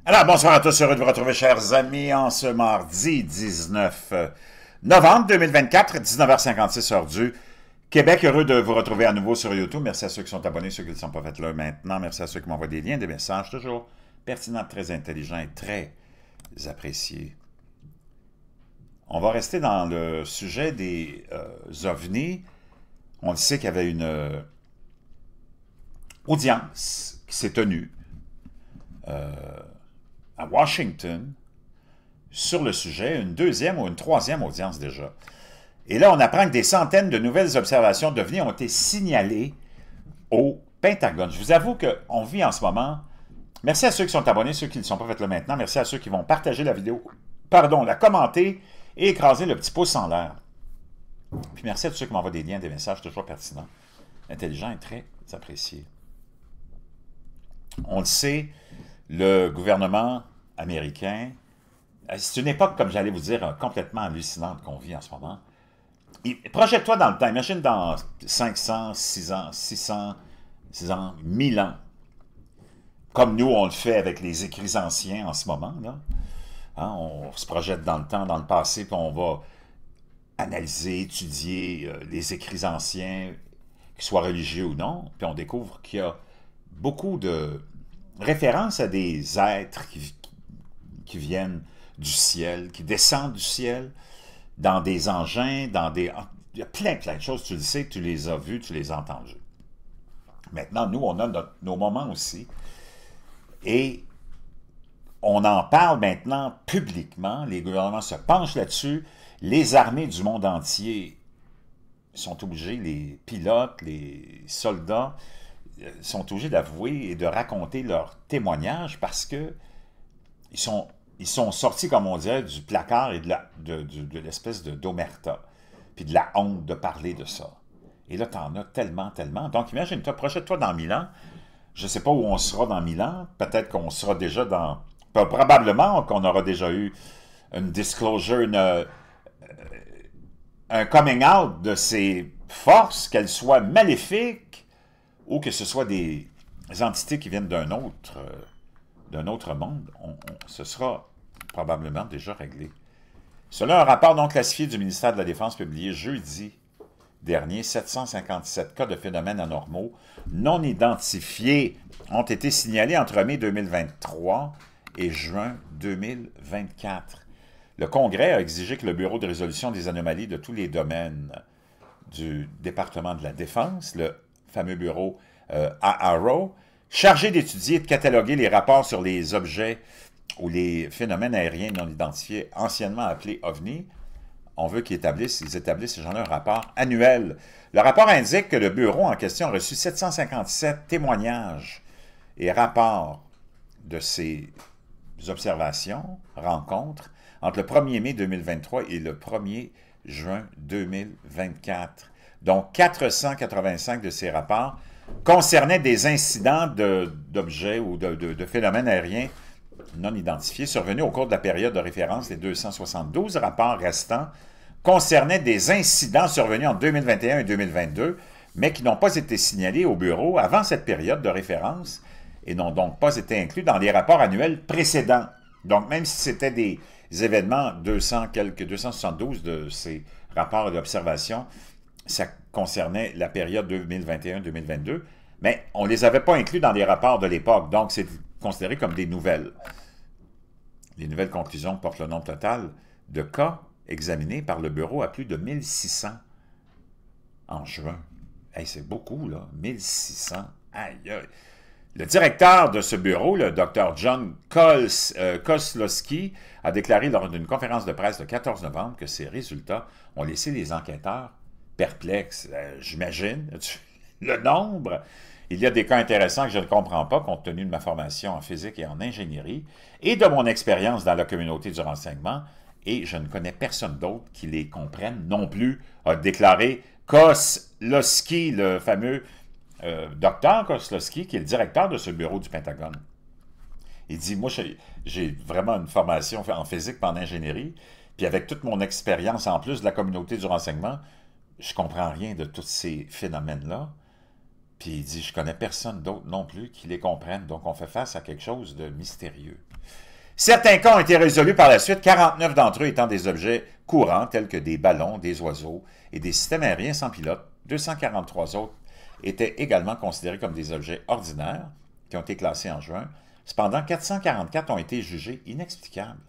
Alors, bonsoir à tous, heureux de vous retrouver, chers amis, en ce mardi 19 novembre 2024, 19h56, heure du Québec. Heureux de vous retrouver à nouveau sur YouTube. Merci à ceux qui sont abonnés, ceux qui ne sont pas faits là maintenant. Merci à ceux qui m'envoient des liens, des messages, toujours pertinents, très intelligents et très appréciés. On va rester dans le sujet des ovnis. On le sait qu'il y avait une audience qui s'est tenue à Washington sur le sujet, une deuxième ou une troisième audience déjà. Et là, on apprend que des centaines de nouvelles observations d'OVNI ont été signalées au Pentagone. Je vous avoue qu'on vit en ce moment... Merci à ceux qui sont abonnés, ceux qui ne le sont pas fait là maintenant. Merci à ceux qui vont partager la vidéo, la commenter et écraser le petit pouce en l'air. Puis merci à tous ceux qui m'envoient des liens, des messages toujours pertinents, intelligents et très appréciés. On le sait, le gouvernement américain, c'est une époque, comme j'allais vous dire, complètement hallucinante qu'on vit en ce moment. Projette-toi dans le temps, imagine dans 500, 600, 1000 ans, comme nous on le fait avec les écrits anciens en ce moment, là. Hein, on se projette dans le temps, dans le passé, puis on va analyser, étudier les écrits anciens, qu'ils soient religieux ou non, puis on découvre qu'il y a beaucoup de références à des êtres qui viennent du ciel, qui descendent du ciel, dans des engins, dans des... Il y a plein de choses, tu le sais, tu les as vus, tu les as entendus. Maintenant, nous, on a nos moments aussi, et on en parle maintenant publiquement, les gouvernements se penchent là-dessus, les armées du monde entier sont obligées, les pilotes, les soldats, sont obligés d'avouer et de raconter leurs témoignages parce que ils sont sortis, comme on dirait, du placard et de l'espèce d'omerta, puis de la honte de parler de ça. Et là, t'en as tellement, tellement. Donc, imagine-toi, projette-toi dans 1000 ans. Je ne sais pas où on sera dans 1000 ans. Peut-être qu'on sera déjà dans... Probablement qu'on aura déjà eu une disclosure, un coming out de ces forces, qu'elles soient maléfiques ou que ce soit des entités qui viennent d'un autre monde, ce sera probablement déjà réglé. Selon un rapport non classifié du ministère de la Défense publié jeudi dernier, 757 cas de phénomènes anormaux non identifiés ont été signalés entre mai 2023 et juin 2024. Le Congrès a exigé que le Bureau de résolution des anomalies de tous les domaines du département de la Défense, le fameux bureau AARO, chargé d'étudier et de cataloguer les rapports sur les objets ou les phénomènes aériens non identifiés, anciennement appelés OVNI. On veut qu'ils établissent ces gens-là un rapport annuel. Le rapport indique que le bureau en question a reçu 757 témoignages et rapports de ces observations, rencontres, entre le 1er mai 2023 et le 1er juin 2024. Donc, 485 de ces rapports concernaient des incidents d'objets ou de phénomènes aériens non identifiés survenus au cours de la période de référence. Les 272 rapports restants concernaient des incidents survenus en 2021 et 2022, mais qui n'ont pas été signalés au bureau avant cette période de référence et n'ont donc pas été inclus dans les rapports annuels précédents. Donc, même si c'était des événements, 272 de ces rapports d'observation, ça concernait la période 2021-2022, mais on ne les avait pas inclus dans les rapports de l'époque, donc c'est considéré comme des nouvelles. Les nouvelles conclusions portent le nombre total de cas examinés par le bureau à plus de 1600 en juin. Hey, c'est beaucoup, là, 1600. Aïe, aïe. Le directeur de ce bureau, le Dr. John Koslowski, a déclaré lors d'une conférence de presse le 14 novembre que ces résultats ont laissé les enquêteurs perplexes. J'imagine le nombre. Il y a des cas intéressants que je ne comprends pas compte tenu de ma formation en physique et en ingénierie et de mon expérience dans la communauté du renseignement, et je ne connais personne d'autre qui les comprenne non plus, a déclaré Koslowski, le fameux Dr. Koslowski, qui est le directeur de ce bureau du Pentagone. Il dit, moi, j'ai vraiment une formation en physique et en ingénierie, puis avec toute mon expérience en plus de la communauté du renseignement, je ne comprends rien de tous ces phénomènes-là. Puis il dit, je connais personne d'autre non plus qui les comprenne. Donc on fait face à quelque chose de mystérieux. Certains cas ont été résolus par la suite, 49 d'entre eux étant des objets courants tels que des ballons, des oiseaux et des systèmes aériens sans pilote. 243 autres étaient également considérés comme des objets ordinaires qui ont été classés en juin. Cependant, 444 ont été jugés inexplicables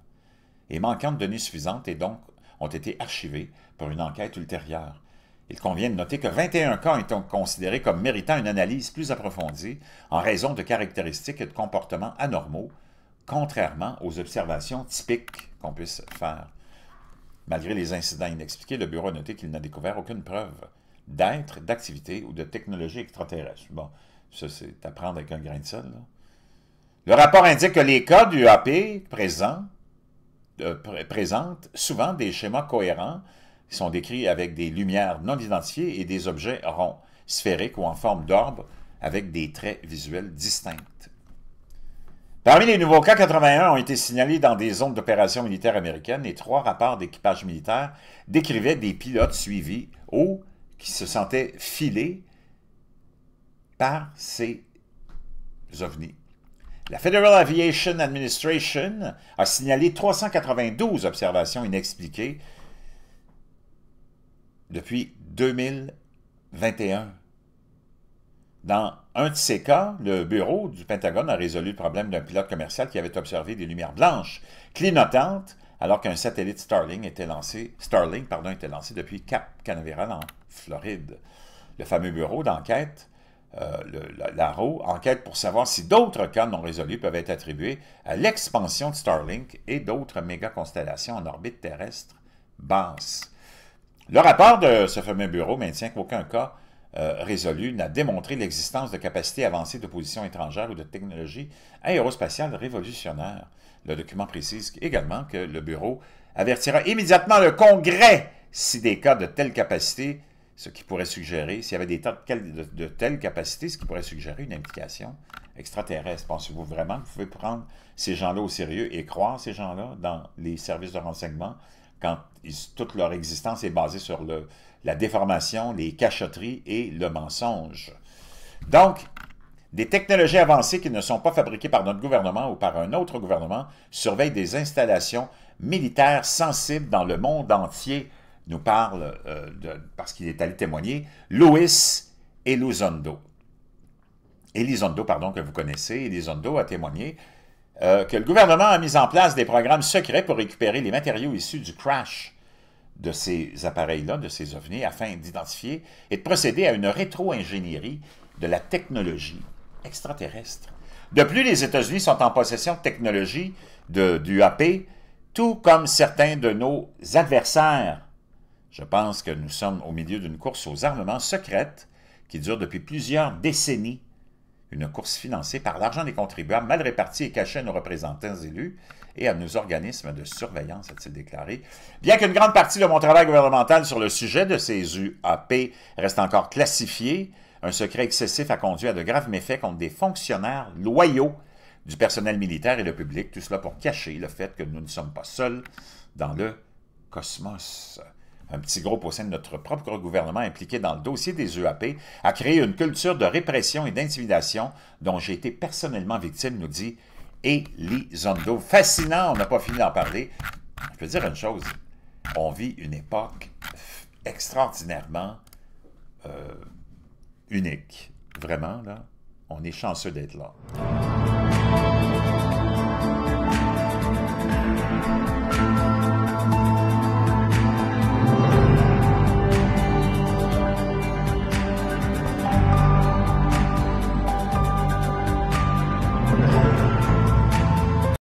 et manquant de données suffisantes et donc ont été archivés pour une enquête ultérieure. Il convient de noter que 21 cas ont été considérés comme méritant une analyse plus approfondie en raison de caractéristiques et de comportements anormaux, contrairement aux observations typiques qu'on puisse faire. Malgré les incidents inexpliqués, le Bureau a noté qu'il n'a découvert aucune preuve d'être, d'activité ou de technologie extraterrestre. Bon, ça c'est à prendre avec un grain de sel, là. Le rapport indique que les cas du AP présentent souvent des schémas cohérents qui sont décrits avec des lumières non identifiées et des objets ronds, sphériques ou en forme d'orbe avec des traits visuels distincts. Parmi les nouveaux cas, 81 ont été signalés dans des zones d'opération militaire américaines et 3 rapports d'équipage militaire décrivaient des pilotes suivis ou qui se sentaient filés par ces ovnis. La Federal Aviation Administration a signalé 392 observations inexpliquées depuis 2021. Dans un de ces cas, le bureau du Pentagone a résolu le problème d'un pilote commercial qui avait observé des lumières blanches clignotantes alors qu'un satellite Starlink était lancé depuis Cap Canaveral en Floride. Le fameux bureau d'enquête, l'ARO, enquête pour savoir si d'autres cas non résolus peuvent être attribués à l'expansion de Starlink et d'autres méga-constellations en orbite terrestre basse. Le rapport de ce fameux bureau maintient qu'aucun cas résolu n'a démontré l'existence de capacités avancées d'opposition étrangère ou de technologie aérospatiale révolutionnaire. Le document précise également que le bureau avertira immédiatement le Congrès si des cas de telle capacité, ce qui pourrait suggérer, s'il y avait des tas de telles capacités, ce qui pourrait suggérer une implication extraterrestre. Pensez-vous vraiment que vous pouvez prendre ces gens-là au sérieux et croire ces gens-là dans les services de renseignement quand toute leur existence est basée sur la déformation, les cachotteries et le mensonge? Donc, des technologies avancées qui ne sont pas fabriquées par notre gouvernement ou par un autre gouvernement surveillent des installations militaires sensibles dans le monde entier, nous parle, parce qu'il est allé témoigner, Luis Elizondo. Elizondo, pardon, que vous connaissez. Elizondo a témoigné que le gouvernement a mis en place des programmes secrets pour récupérer les matériaux issus du crash de ces appareils-là, de ces ovnis, afin d'identifier et de procéder à une rétro-ingénierie de la technologie extraterrestre. De plus, les États-Unis sont en possession de technologies du AP, tout comme certains de nos adversaires. Je pense que nous sommes au milieu d'une course aux armements secrètes qui dure depuis plusieurs décennies. Une course financée par l'argent des contribuables, mal répartie et cachée à nos représentants élus et à nos organismes de surveillance, a-t-il déclaré. Bien qu'une grande partie de mon travail gouvernemental sur le sujet de ces UAP reste encore classifié, un secret excessif a conduit à de graves méfaits contre des fonctionnaires loyaux du personnel militaire et le public, tout cela pour cacher le fait que nous ne sommes pas seuls dans le cosmos. Un petit groupe au sein de notre propre gouvernement impliqué dans le dossier des UAP a créé une culture de répression et d'intimidation dont j'ai été personnellement victime, nous dit Elizondo. Fascinant, on n'a pas fini d'en parler. Je peux dire une chose, on vit une époque extraordinairement unique. Vraiment, là, on est chanceux d'être là.